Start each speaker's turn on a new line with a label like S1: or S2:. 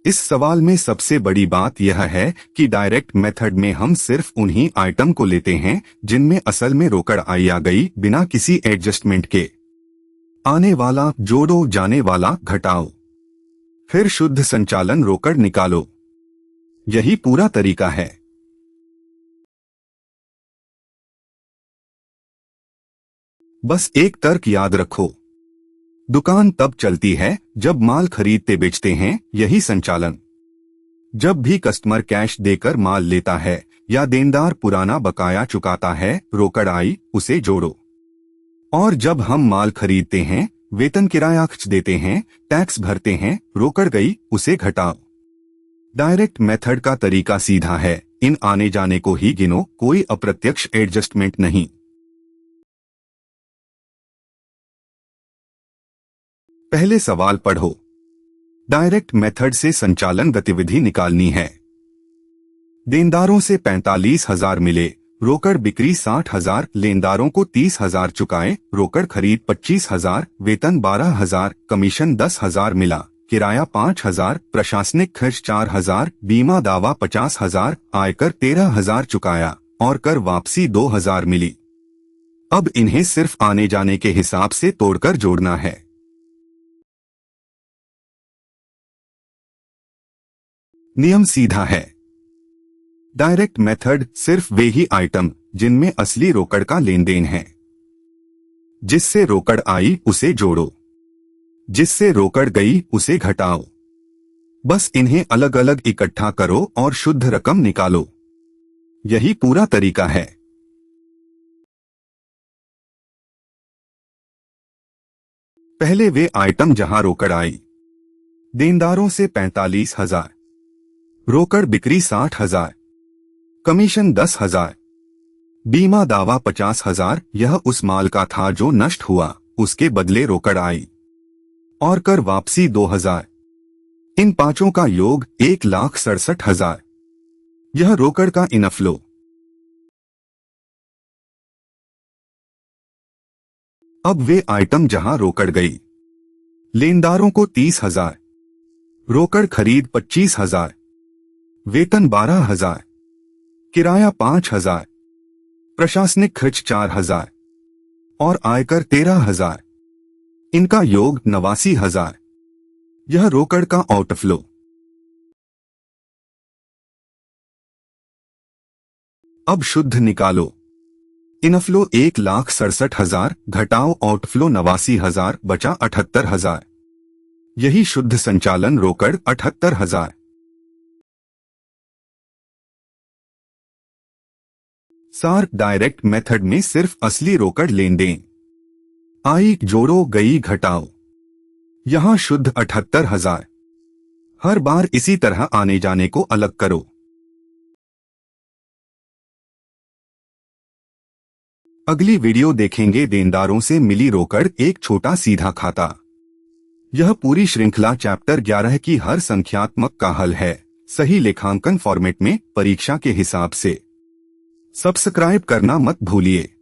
S1: इस सवाल में सबसे बड़ी बात यह है कि डायरेक्ट मेथड में हम सिर्फ उन्हीं आइटम को लेते हैं जिनमें असल में रोकड़ आई आ गई, बिना किसी एडजस्टमेंट के। आने वाला जोड़ो, जाने वाला घटाओ, फिर शुद्ध संचालन रोकड़ निकालो। यही पूरा तरीका है। बस एक तर्क याद रखो, दुकान तब चलती है जब माल खरीदते बेचते हैं, यही संचालन। जब भी कस्टमर कैश देकर माल लेता है या देनदार पुराना बकाया चुकाता है, रोकड़ आई, उसे जोड़ो। और जब हम माल खरीदते हैं, वेतन किराया खर्च देते हैं, टैक्स भरते हैं, रोकड़ गई, उसे घटाओ। डायरेक्ट मेथड का तरीका सीधा है, इन आने जाने को ही गिनो, कोई अप्रत्यक्ष एडजस्टमेंट नहीं। पहले सवाल पढ़ो। डायरेक्ट मेथड से संचालन गतिविधि निकालनी है। देनदारों से 45,000 मिले, रोकड़ बिक्री 60,000, लेनदारों को 30,000 चुकाए, रोकड़ खरीद 25,000, वेतन 12,000, कमीशन 10,000 मिला, किराया 5,000, प्रशासनिक खर्च 4,000, बीमा दावा 50,000, आयकर 13,000 चुकाया और कर वापसी 2,000 मिली। अब इन्हें सिर्फ आने जाने के हिसाब से तोड़कर जोड़ना है। नियम सीधा है। डायरेक्ट मेथड सिर्फ वे ही आइटम जिनमें असली रोकड़ का लेन देन है। जिससे रोकड़ आई उसे जोड़ो, जिससे रोकड़ गई उसे घटाओ। बस इन्हें अलग अलग इकट्ठा करो और शुद्ध रकम निकालो। यही पूरा तरीका है। पहले वे आइटम जहां रोकड़ आई। देनदारों से 45,000, रोकड़ बिक्री 60,000, कमीशन 10,000, बीमा दावा 50,000, यह उस माल का था जो नष्ट हुआ, उसके बदले रोकड़ आई, और कर वापसी 2,000। इन पांचों का योग 1,67,000। यह रोकड़ का इनफ्लो। अब वे आइटम जहां रोकड़ गई। लेनदारों को 30,000, रोकड़ खरीद 25,000, वेतन 12,000, किराया 5,000, प्रशासनिक खर्च 4,000 और आयकर 13,000। इनका योग 89,000। यह रोकड़ का आउटफ्लो। अब शुद्ध निकालो। इनफ्लो 1,67,000 घटाओ आउटफ्लो 89,000, बचा 78,000। यही शुद्ध संचालन रोकड़ 78,000। सार डायरेक्ट मेथड में सिर्फ असली रोकड़ लेन देन। आई जोड़ो, गई घटाओ। यहां शुद्ध 78,000। हर बार इसी तरह आने जाने को अलग करो। अगली वीडियो देखेंगे देनदारों से मिली रोकड़, एक छोटा सीधा खाता। यह पूरी श्रृंखला चैप्टर 11 की हर संख्यात्मक का हल है, सही लेखांकन फॉर्मेट में, परीक्षा के हिसाब से। सब्सक्राइब करना मत भूलिए।